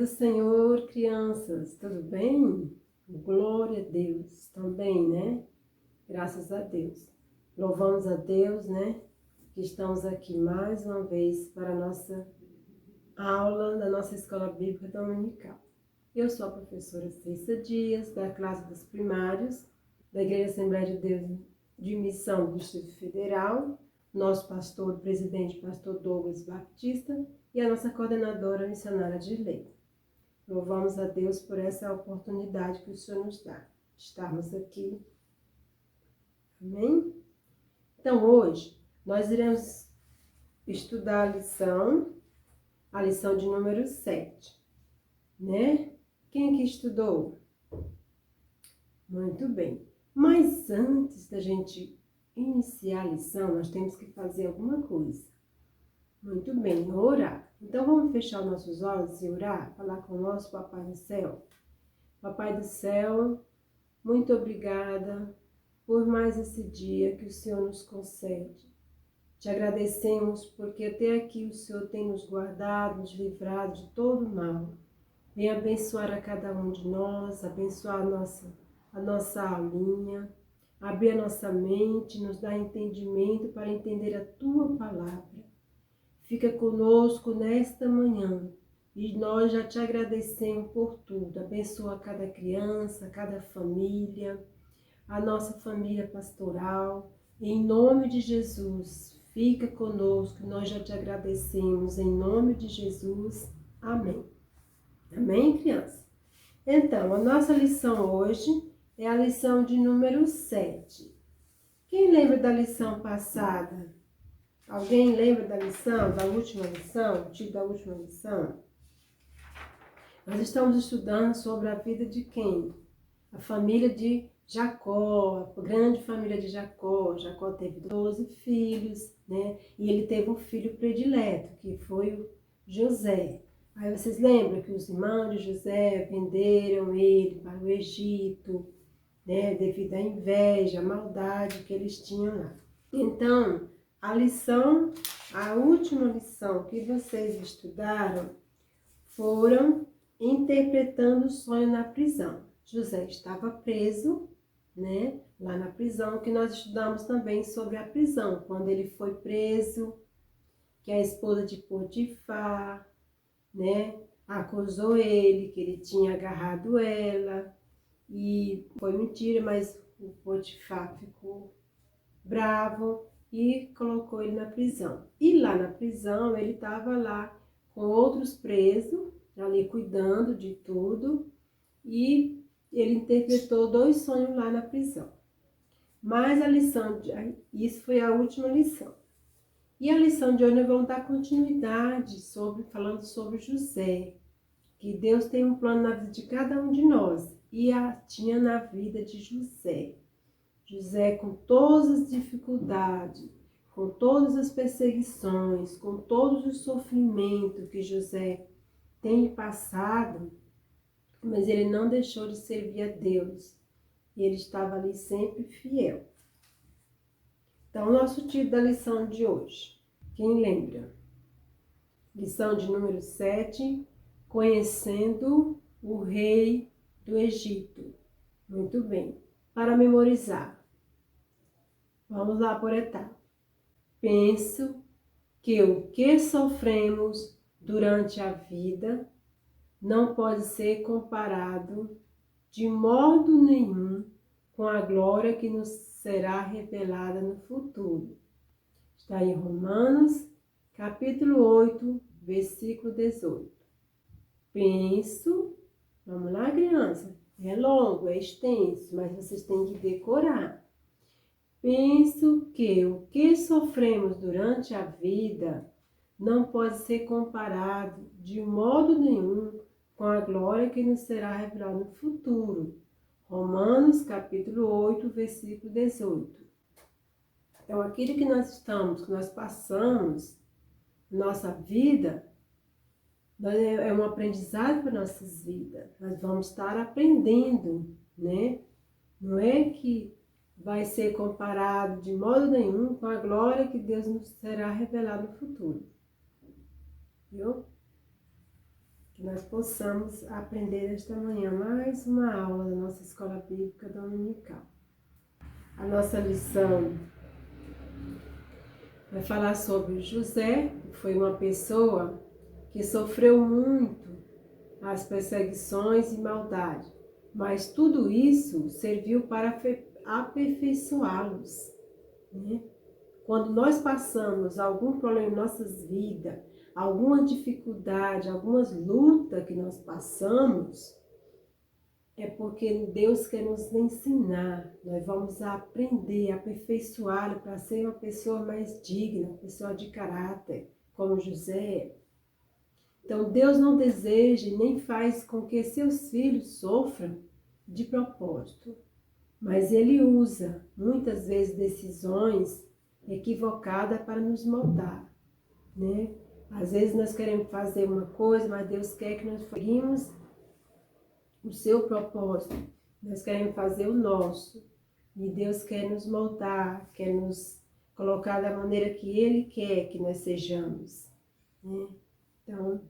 do Senhor, crianças, tudo bem? Glória a Deus, também, né? Graças a Deus. Louvamos a Deus, né? Que estamos aqui mais uma vez para a nossa aula da nossa Escola Bíblica Dominical. Eu sou a professora Cissa Dias, da classe dos primários, da Igreja Assembleia de Deus de Missão do Distrito Federal, nosso pastor, presidente, pastor Douglas Baptista, e a nossa coordenadora missionária de lei. Louvamos a Deus por essa oportunidade que o Senhor nos dá, de estarmos aqui. Amém? Então, hoje, nós iremos estudar a lição de número 7, né? Quem que estudou? Muito bem. Mas antes da gente iniciar a lição, nós temos que fazer alguma coisa. Muito bem, orar. Então, vamos fechar nossos olhos e orar, falar com o nosso Papai do Céu. Papai do Céu, muito obrigada por mais esse dia que o Senhor nos concede. Te agradecemos porque até aqui o Senhor tem nos guardado, nos livrado de todo o mal. Venha abençoar a cada um de nós, abençoar a nossa aulinha, abrir a nossa mente, nos dar entendimento para entender a Tua palavra. Fica conosco nesta manhã e nós já te agradecemos por tudo. Abençoa cada criança, cada família, a nossa família pastoral. Em nome de Jesus, fica conosco, nós já te agradecemos. Em nome de Jesus, amém. Amém, criança? Então, a nossa lição hoje é a lição de número 7. Quem lembra da lição passada? Alguém lembra da lição, da última lição, o título da última lição? Nós estamos estudando sobre a vida de quem? A família de Jacó, a grande família de Jacó. Jacó teve 12 filhos, né? E ele teve um filho predileto, que foi o José. Aí vocês lembram que os irmãos de José venderam ele para o Egito, né? Devido à inveja, à maldade que eles tinham lá. Então, a última lição que vocês estudaram foram interpretando o sonho na prisão. José estava preso, né? Lá na prisão, que nós estudamos também sobre a prisão, quando ele foi preso, que a esposa de Potifar, né? Acusou ele, que ele tinha agarrado ela, e foi mentira, mas o Potifar ficou bravo e colocou ele na prisão. E lá na prisão, ele estava lá com outros presos, ali cuidando de tudo, e ele interpretou 2 sonhos lá na prisão. Mas isso foi a última lição. E a lição de hoje nós vamos dar continuidade falando sobre José, que Deus tem um plano na vida de cada um de nós, e tinha na vida de José. José, com todas as dificuldades, com todas as perseguições, com todos os sofrimentos que José tem passado, mas ele não deixou de servir a Deus. E ele estava ali sempre fiel. Então, o nosso título da lição de hoje. Quem lembra? Lição de número 7, Conhecendo o Rei do Egito. Muito bem. Para memorizar. Vamos lá por etapa. Penso que o que sofremos durante a vida não pode ser comparado de modo nenhum com a glória que nos será revelada no futuro. Está em Romanos, capítulo 8, versículo 18. Penso, vamos lá, criança, é longo, é extenso, mas vocês têm que decorar. Penso que o que sofremos durante a vida não pode ser comparado de modo nenhum com a glória que nos será revelada no futuro. Romanos, capítulo 8, versículo 18. Então, aquilo que nós passamos, nossa vida, é um aprendizado para nossas vidas. Nós vamos estar aprendendo, né? Não é que vai ser comparado de modo nenhum com a glória que Deus nos será revelada no futuro. Viu? que nós possamos aprender esta manhã mais uma aula da nossa Escola Bíblica Dominical. A nossa lição vai falar sobre José, que foi uma pessoa que sofreu muito as perseguições e maldade, mas tudo isso serviu para aperfeiçoá-los, né? Quando nós passamos algum problema em nossas vidas, alguma dificuldade, algumas lutas que nós passamos, é porque Deus quer nos ensinar. Nós vamos aprender, aperfeiçoá-lo para ser uma pessoa mais digna, uma pessoa de caráter, como José. Então Deus não deseja e nem faz com que seus filhos sofram de propósito, mas Ele usa muitas vezes decisões equivocada para nos moldar, né? Às vezes nós queremos fazer uma coisa, mas Deus quer que nós seguimos o seu propósito. Nós queremos fazer o nosso. E Deus quer nos moldar, quer nos colocar da maneira que Ele quer que nós sejamos, né? Então,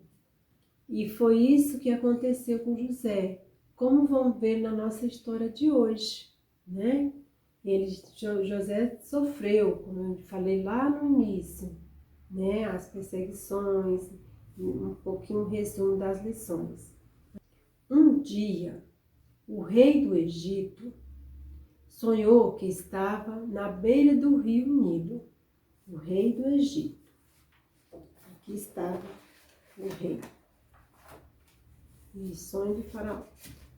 e foi isso que aconteceu com José. Como vamos ver na nossa história de hoje, né? José sofreu, como eu falei lá no início, né? As perseguições, um pouquinho resumo das lições. Um dia, o rei do Egito sonhou que estava na beira do rio Nilo. O rei do Egito. Aqui estava o rei. E sonho de Faraó.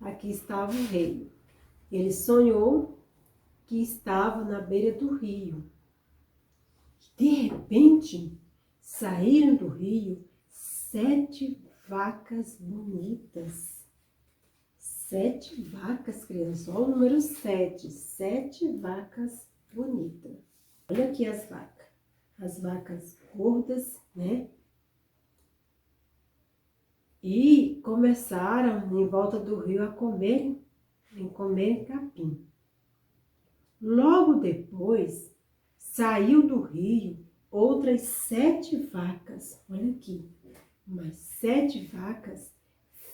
Aqui estava o rei. Ele sonhou que estava na beira do rio. De repente, saíram do rio 7 vacas bonitas. 7 vacas, crianças. Olha o número 7. 7 vacas bonitas. Olha aqui as vacas. As vacas gordas, né? E começaram em volta do rio a comer capim. Logo depois, saiu do rio outras 7 vacas, olha aqui, umas 7 vacas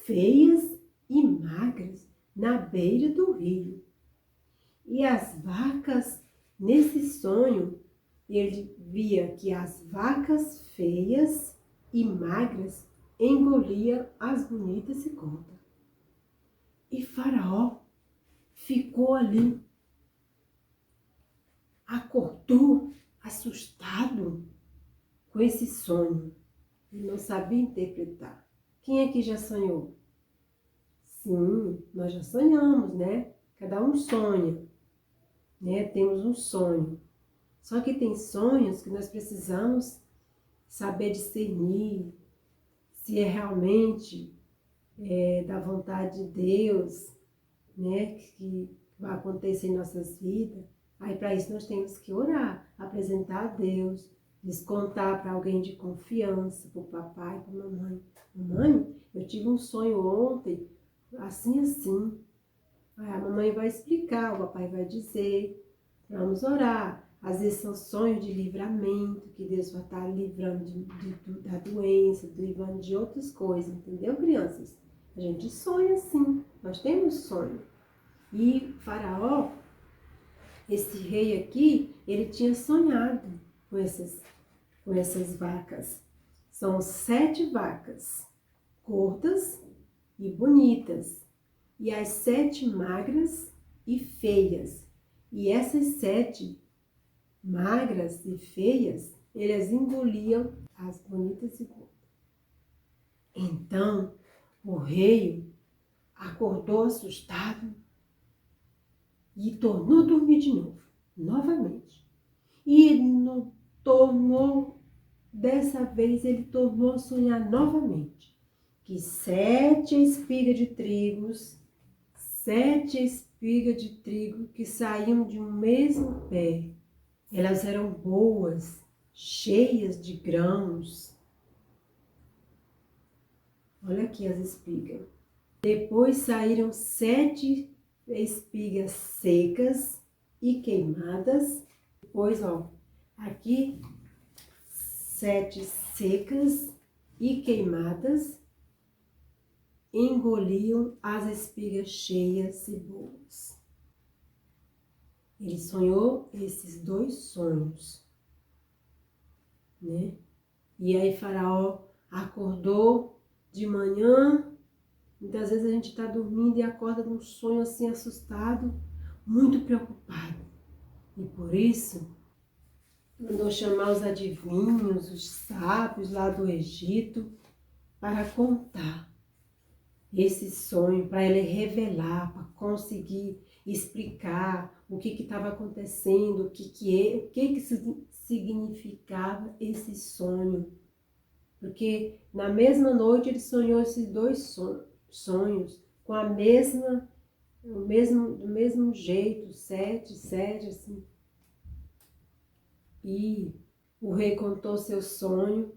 feias e magras na beira do rio. E as vacas, nesse sonho, ele via que as vacas feias e magras engoliam as bonitas e gordas. E Faraó ficou ali, acordou assustado com esse sonho. Ele não sabia interpretar. Quem aqui já sonhou? Sim, nós já sonhamos, né? Cada um sonha, né? Temos um sonho. Só que tem sonhos que nós precisamos saber discernir se é realmente da vontade de Deus, né? Que vai acontecer em nossas vidas. Aí, para isso, nós temos que orar, apresentar a Deus, descontar para alguém de confiança, para o papai, para a mamãe. Mamãe, eu tive um sonho ontem, assim, assim. Aí a mamãe vai explicar, o papai vai dizer, vamos orar. Às vezes são sonhos de livramento, que Deus vai estar livrando da doença, livrando de outras coisas, entendeu, crianças? A gente sonha assim, nós temos sonho. E Faraó, esse rei aqui, ele tinha sonhado com essas vacas. São 7 vacas, gordas e bonitas. E as 7 magras e feias. E essas 7 magras e feias, elas engoliam as bonitas e gordas. Então, o rei acordou assustado e tornou a dormir de novo, novamente. E ele dessa vez ele tornou a sonhar novamente, que 7 espigas de trigo, 7 espigas de trigo que saíam de um mesmo pé. Elas eram boas, cheias de grãos. Olha aqui as espigas. Depois saíram 7 espigas secas e queimadas. Depois, ó, aqui 7 secas e queimadas. engoliam as espigas cheias e boas. Ele sonhou esses 2 sonhos, né? E aí Faraó acordou de manhã. Muitas vezes a gente está dormindo e acorda num sonho assim assustado, muito preocupado. E por isso, mandou chamar os adivinhos, os sábios lá do Egito, para contar esse sonho, para ele revelar, para conseguir explicar o que estava acontecendo, o que significava esse sonho. Porque na mesma noite ele sonhou esses 2 sonhos com a mesma, do mesmo jeito, 7, assim. E o rei contou seu sonho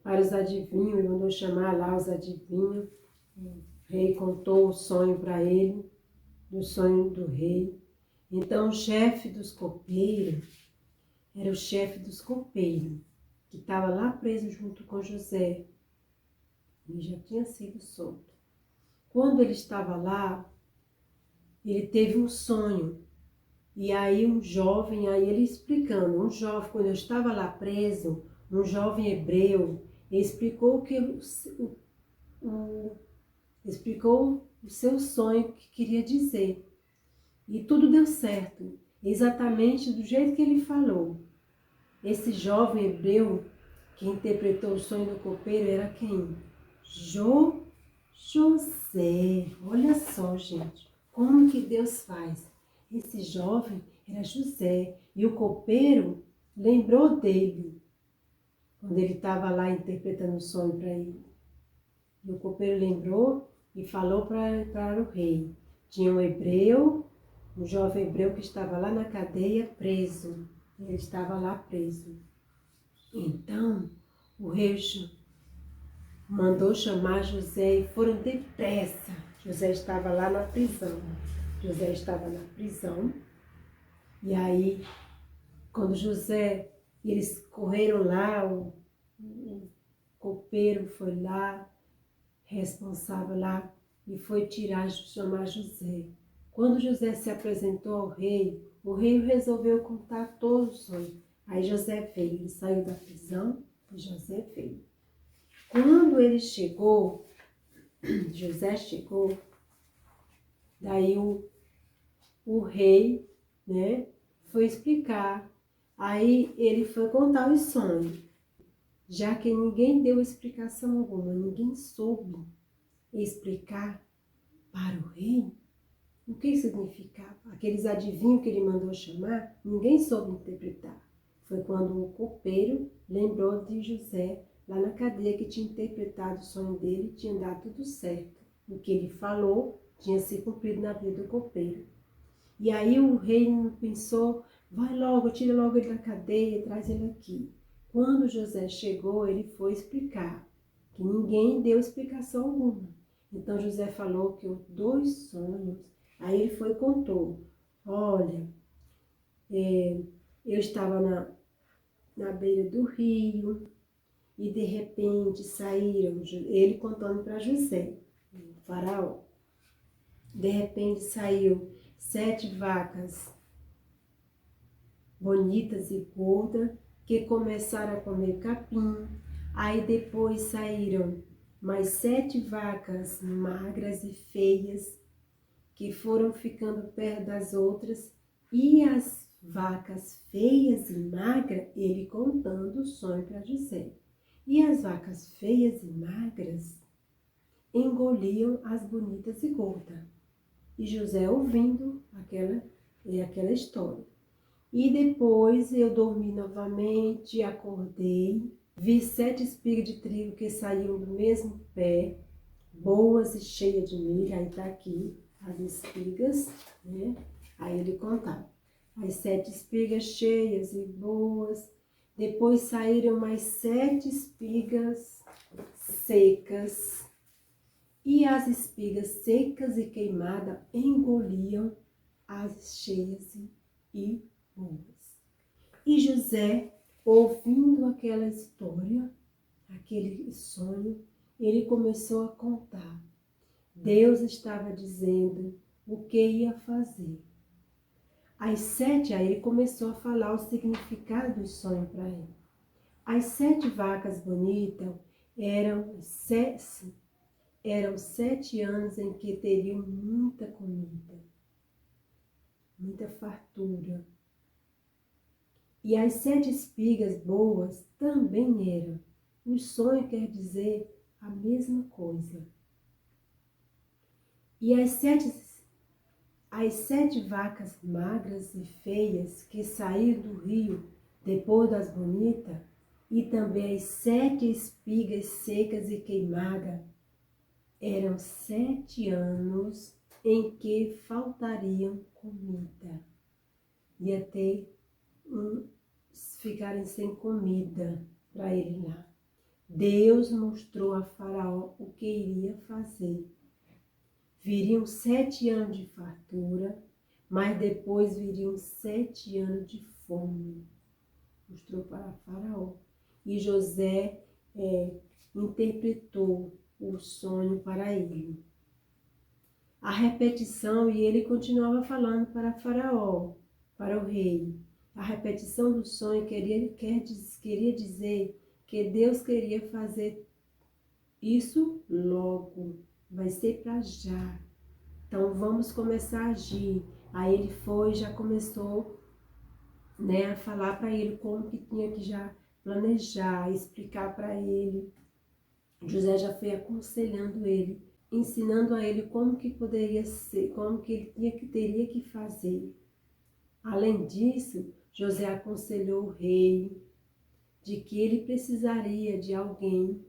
para os adivinhos, ele mandou chamar lá os adivinhos. O rei contou o sonho para ele, do sonho do rei. Então o chefe dos copeiros, era o chefe dos copeiros, que estava lá preso junto com José. Ele já tinha sido solto. Quando ele estava lá, ele teve um sonho. E aí um jovem, aí ele explicando, quando eu estava lá preso, um jovem hebreu, explicou explicou o seu sonho, que queria dizer. E tudo deu certo, exatamente do jeito que ele falou. Esse jovem hebreu que interpretou o sonho do copeiro era quem? José. Olha só, gente, como que Deus faz. Esse jovem era José e o copeiro lembrou dele quando ele estava lá interpretando o sonho para ele. E o copeiro lembrou e falou para o rei. Tinha um hebreu, um jovem hebreu que estava lá na cadeia preso. Ele estava lá preso. Então, o rei mandou chamar José e foram depressa. José estava lá na prisão. José estava na prisão. E aí, quando eles correram lá, o copeiro foi lá, responsável lá, e foi chamar José. Quando José se apresentou ao rei, o rei resolveu contar todo o sonho. Aí José veio, ele saiu da prisão e José veio. Quando ele chegou, José chegou, daí o rei, né, foi explicar. Aí ele foi contar os sonhos, já que ninguém deu explicação alguma, ninguém soube explicar para o rei o que significava. Aqueles adivinhos que ele mandou chamar, ninguém soube interpretar. Foi quando o copeiro lembrou de José, lá na cadeia, que tinha interpretado o sonho dele, tinha dado tudo certo. O que ele falou tinha se cumprido na vida do copeiro. E aí o rei pensou, vai logo, tira logo ele da cadeia, traz ele aqui. Quando José chegou, ele foi explicar, que ninguém deu explicação alguma. Então José falou que os 2 sonhos, aí ele foi e contou, olha, eu estava na beira do rio e de repente saíram, ele contando para José, o faraó, de repente saiu 7 vacas bonitas e gordas que começaram a comer capim. Aí depois saíram mais 7 vacas magras e feias que foram ficando perto das outras, e as vacas feias e magras, ele contando o sonho para José. E as vacas feias e magras engoliam as bonitas e gordas. E José ouvindo aquela história. E depois eu dormi novamente, acordei, vi 7 espigas de trigo que saíam do mesmo pé, boas e cheias de milho. Aí está aqui as espigas, né? Aí ele contava. As 7 espigas cheias e boas. Depois saíram mais 7 espigas secas. E as espigas secas e queimadas engoliam as cheias e boas. E José, ouvindo aquela história, aquele sonho, ele começou a contar. Deus estava dizendo o que ia fazer. Às 7, aí ele começou a falar o significado do sonho para ele. As 7 vacas bonitas eram 7 anos em que teriam muita comida, muita fartura. E as 7 espigas boas também eram. O sonho quer dizer a mesma coisa. E as sete vacas magras e feias que saíram do rio depois das bonitas, e também as 7 espigas secas e queimadas, eram 7 anos em que faltariam comida. Ia ter ficarem sem comida para ele lá. Deus mostrou a Faraó o que iria fazer. Viriam 7 anos de fartura, mas depois viriam 7 anos de fome. Mostrou para Faraó. E José interpretou o sonho para ele. A repetição, e ele continuava falando para Faraó, para o rei. A repetição do sonho queria dizer que Deus queria fazer isso logo. Vai ser para já. Então vamos começar a agir. Aí ele foi, já começou, a falar para ele como que tinha que já planejar, explicar para ele. José já foi aconselhando ele, ensinando a ele como que poderia ser, como que ele teria que fazer. Além disso, José aconselhou o rei de que ele precisaria de alguém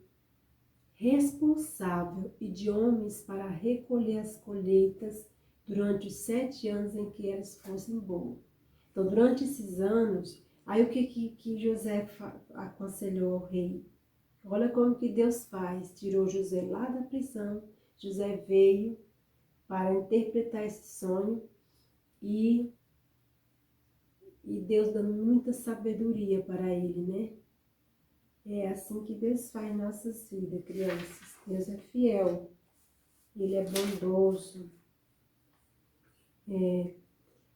responsável e de homens para recolher as colheitas durante os 7 anos em que elas fossem boas. Então, durante esses anos, aí o que José aconselhou ao rei? Olha como que Deus faz, tirou José lá da prisão, José veio para interpretar esse sonho e Deus dando muita sabedoria para ele, né? É assim que Deus faz em nossas vidas, crianças. Deus é fiel, Ele é bondoso.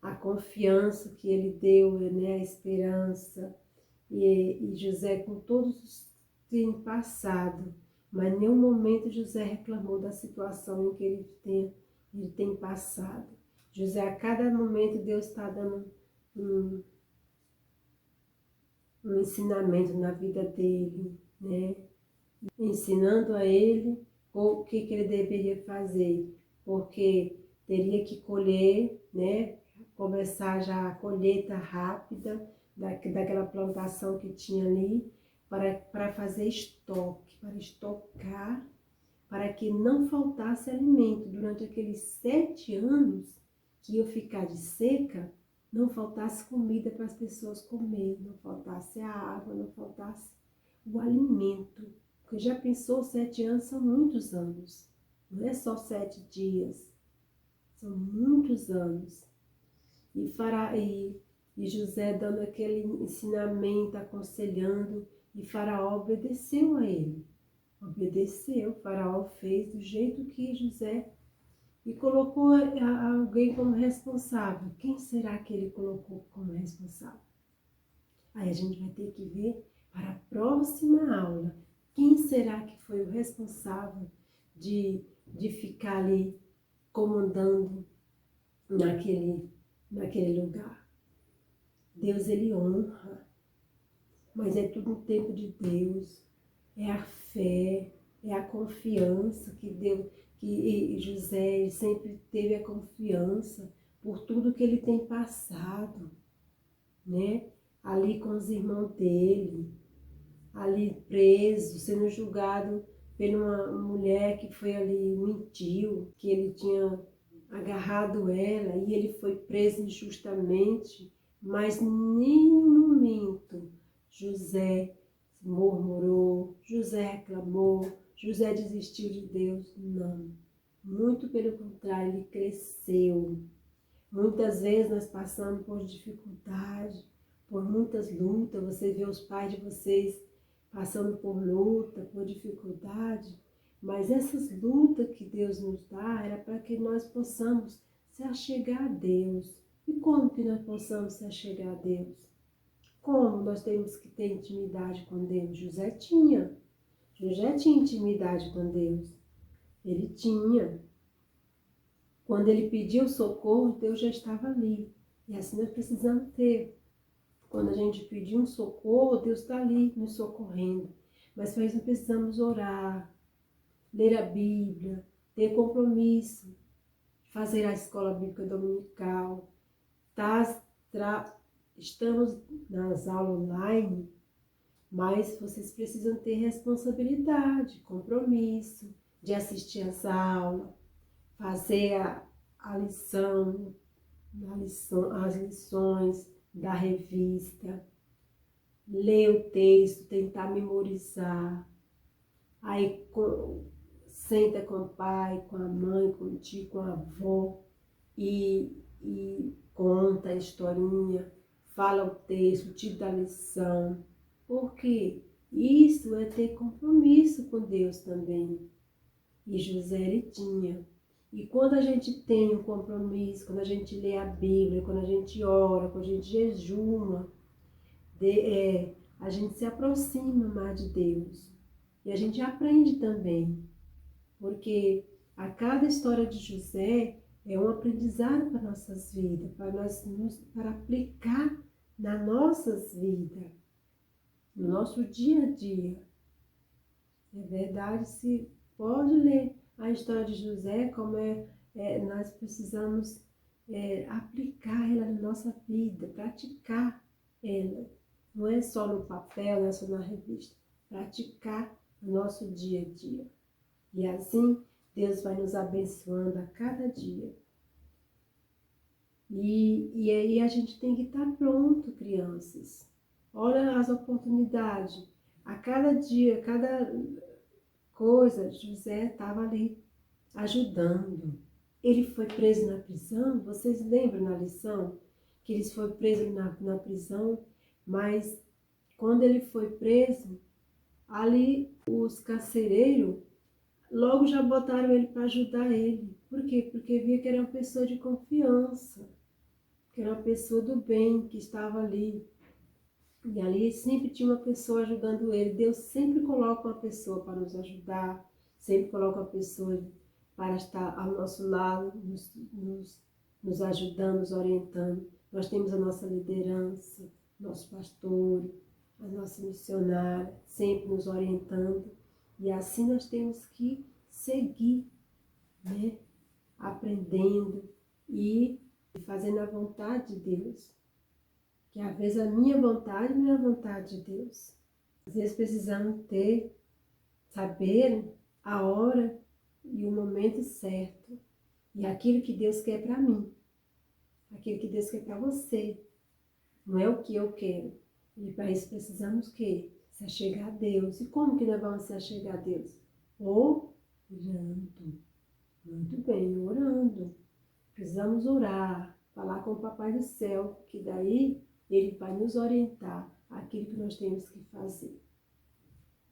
A confiança que Ele deu, a esperança. E José, com todos os tem passado, mas em nenhum momento José reclamou da situação em que ele tem passado. José, a cada momento Deus está dando um ensinamento na vida dele, né? Ensinando a ele o que ele deveria fazer, porque teria que colher, né? Começar já a colheita rápida daquela plantação que tinha ali, para fazer estoque, para estocar, para que não faltasse alimento durante aqueles 7 anos que ia ficar de seca, não faltasse comida para as pessoas comerem, não faltasse a água, não faltasse o alimento. Porque já pensou, 7 anos são muitos anos, não é só 7 dias, são muitos anos. E José dando aquele ensinamento, aconselhando, e Faraó obedeceu a ele. Obedeceu, Faraó fez do jeito que José, e colocou alguém como responsável. Quem será que ele colocou como responsável? Aí a gente vai ter que ver para a próxima aula. Quem será que foi o responsável de ficar ali comandando naquele lugar? Deus, ele honra, mas é tudo no tempo de Deus. É a fé, é a confiança que Deus, que José ele sempre teve a confiança por tudo que ele tem passado, né? Ali com os irmãos dele, ali preso, sendo julgado por uma mulher que foi ali, mentiu, que ele tinha agarrado ela e ele foi preso injustamente, mas em nenhum momento José murmurou, José reclamou, José desistiu de Deus. Não, muito pelo contrário, ele cresceu. Muitas vezes nós passamos por dificuldade, por muitas lutas. Você vê os pais de vocês passando por luta, por dificuldade, Mas essas lutas que Deus nos dá era para que nós possamos se achegar a Deus. E como que nós possamos se achegar a Deus? Como nós temos que ter intimidade com Deus? José tinha intimidade com Deus. Ele tinha. Quando ele pediu socorro, Deus já estava ali. E assim nós precisamos ter. Quando a gente pedir um socorro, Deus está ali nos socorrendo. Mas para isso nós precisamos orar, ler a Bíblia, ter compromisso, fazer a escola bíblica dominical. Estamos nas aulas online, mas vocês precisam ter responsabilidade, compromisso de assistir às aulas, fazer as lições da revista, ler o texto, tentar memorizar. Aí senta com o pai, com a mãe, com o tio, com a avó e conta a historinha, fala o texto, o tipo da lição. Porque isso é ter compromisso com Deus também. E José ele tinha. E quando a gente tem um compromisso, quando a gente lê a Bíblia, quando a gente ora, quando a gente jejuma, a gente se aproxima mais de Deus. E a gente aprende também. Porque a cada história de José é um aprendizado para nossas vidas, para aplicar nas nossas vidas, no nosso dia a dia. É verdade, se pode ler a história de José, como nós precisamos aplicar ela na nossa vida, praticar ela. Não é só no papel, não é só na revista. Praticar no nosso dia a dia. E assim, Deus vai nos abençoando a cada dia. E aí a gente tem que estar pronto, crianças. Olha as oportunidades. A cada dia, cada coisa, José estava ali ajudando. Ele foi preso na prisão. Vocês lembram na lição que ele foi preso na prisão? Mas quando ele foi preso, ali os carcereiros logo já botaram ele para ajudar ele. Por quê? Porque via que era uma pessoa de confiança, que era uma pessoa do bem, que estava ali. E ali sempre tinha uma pessoa ajudando ele. Deus sempre coloca uma pessoa para nos ajudar, sempre coloca uma pessoa para estar ao nosso lado, nos ajudando, nos orientando. Nós temos a nossa liderança, nosso pastor, a nossa missionária, sempre nos orientando. E assim nós temos que seguir, né? Aprendendo e fazendo a vontade de Deus. Que às vezes a minha vontade não é a vontade de Deus. Às vezes precisamos saber a hora e o momento certo. E aquilo que Deus quer para mim. Aquilo que Deus quer para você. Não é o que eu quero. E para isso precisamos o quê? Se achegar a Deus. E como que nós vamos se achegar a Deus? Orando. Muito bem, orando. Precisamos orar, falar com o Papai do Céu, que daí ele vai nos orientar aquilo que nós temos que fazer.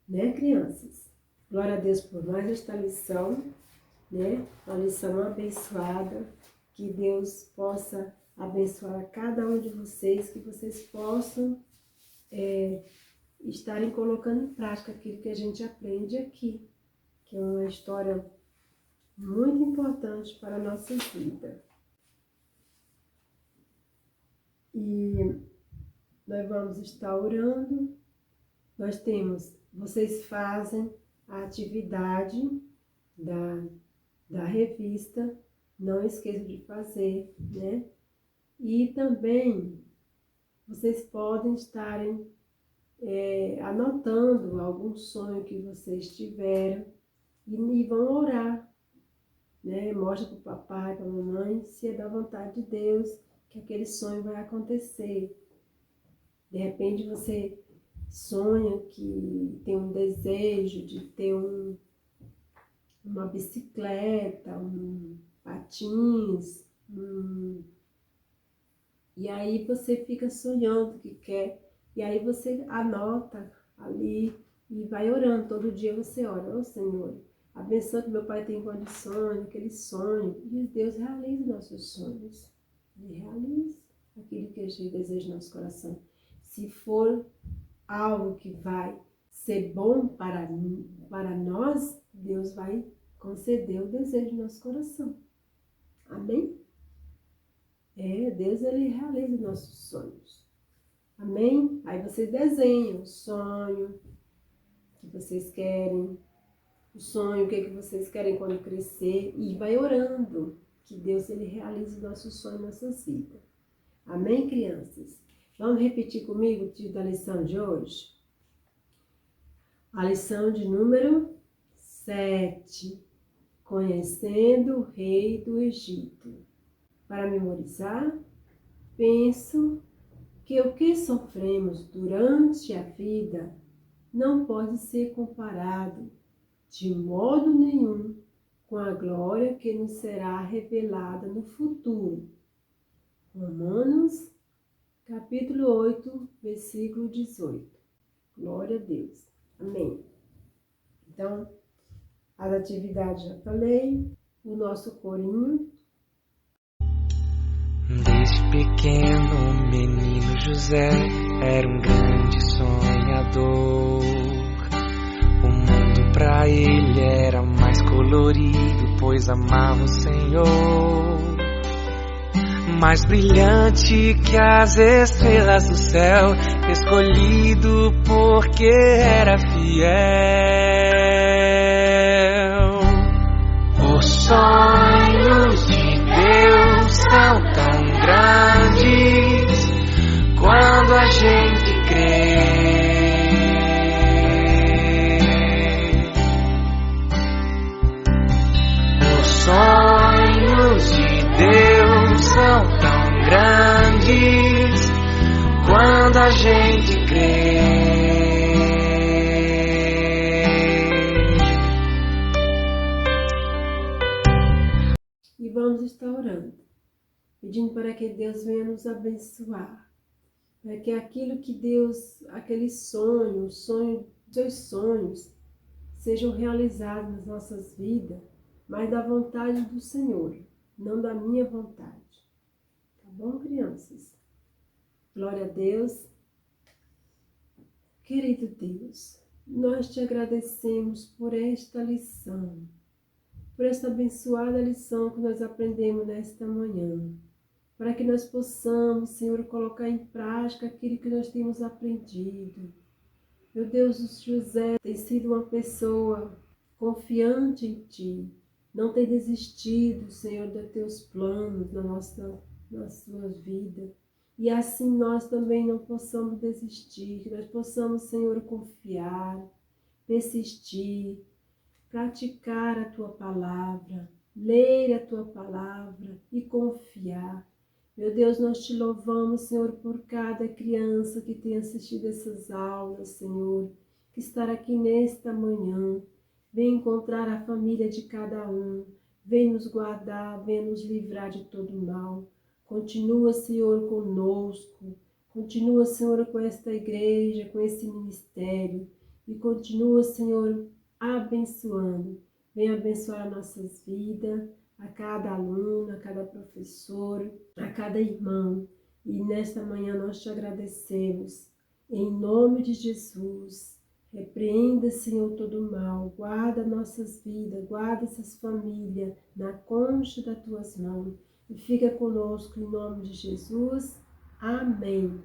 Né, crianças? Glória a Deus por mais esta lição, né? Uma lição abençoada. Que Deus possa abençoar a cada um de vocês, que vocês possam estarem colocando em prática aquilo que a gente aprende aqui, que é uma história muito importante para a nossa vida. E nós vamos estar orando. Vocês fazem a atividade da revista, não esqueçam de fazer, né? E também vocês podem estarem anotando algum sonho que vocês tiveram e vão orar, né? Mostra para o papai, para a mamãe, se é da vontade de Deus, que aquele sonho vai acontecer. De repente você sonha que tem um desejo de ter uma bicicleta, patins, e aí você fica sonhando que quer, e aí você anota ali e vai orando. Todo dia você ora: ó Senhor, Abençoa que meu pai tem condições, aquele sonho. E Deus realiza nossos sonhos. Ele realiza aquilo que a gente deseja no nosso coração. Se for algo que vai ser bom para nós, Deus vai conceder o desejo do nosso coração. Amém? Deus, ele realiza nossos sonhos. Amém? Aí vocês desenham o sonho que vocês querem, o sonho, o que vocês querem quando crescer, e vai orando que Deus, ele realize o nosso sonho, nossas vidas. Amém, crianças? Vamos repetir comigo o título da lição de hoje? A lição de número 7. Conhecendo o rei do Egito. Para memorizar, penso que o que sofremos durante a vida não pode ser comparado de modo nenhum com a glória que nos será revelada no futuro. Romanos, capítulo 8, versículo 18. Glória a Deus. Amém. Então, as atividades já falei, o nosso corinho. Desde pequeno, o menino José era um grande sonhador. O mundo pra ele era mais colorido, pois amava o Senhor. Mais brilhante que as estrelas do céu, escolhido porque era fiel. Os sonhos de Deus são tão grandes quando a gente crê. Os sonhos de Deus são tão grandes quando a gente crê. E vamos estar orando, pedindo para que Deus venha nos abençoar, para que aquilo que Deus, aquele sonho, seus sonhos, sejam realizados nas nossas vidas, mas da vontade do Senhor, não da minha vontade. Tá bom, crianças? Glória a Deus. Querido Deus, nós te agradecemos por esta lição, por esta abençoada lição que nós aprendemos nesta manhã, para que nós possamos, Senhor, colocar em prática aquilo que nós temos aprendido. Meu Deus, o José tem sido uma pessoa confiante em Ti, não tem desistido, Senhor, dos Teus planos na sua vida. E assim nós também não possamos desistir, que nós possamos, Senhor, confiar, persistir, praticar a Tua palavra, ler a Tua palavra e confiar. Meu Deus, nós te louvamos, Senhor, por cada criança que tem assistido essas aulas, Senhor, que estará aqui nesta manhã. Vem encontrar a família de cada um, vem nos guardar, vem nos livrar de todo mal. Continua, Senhor, conosco, continua, Senhor, com esta igreja, com esse ministério, e continua, Senhor, abençoando. Vem abençoar as nossas vidas, a cada aluno, a cada professor, a cada irmão. E nesta manhã nós te agradecemos. Em nome de Jesus, repreenda, Senhor, todo o mal. Guarda nossas vidas, guarda essas famílias na concha das tuas mãos. E fica conosco em nome de Jesus. Amém.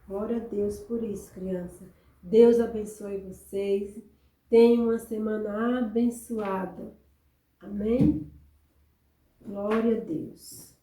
Glória a Deus por isso, criança. Deus abençoe vocês. Tenham uma semana abençoada. Amém? Glória a Deus.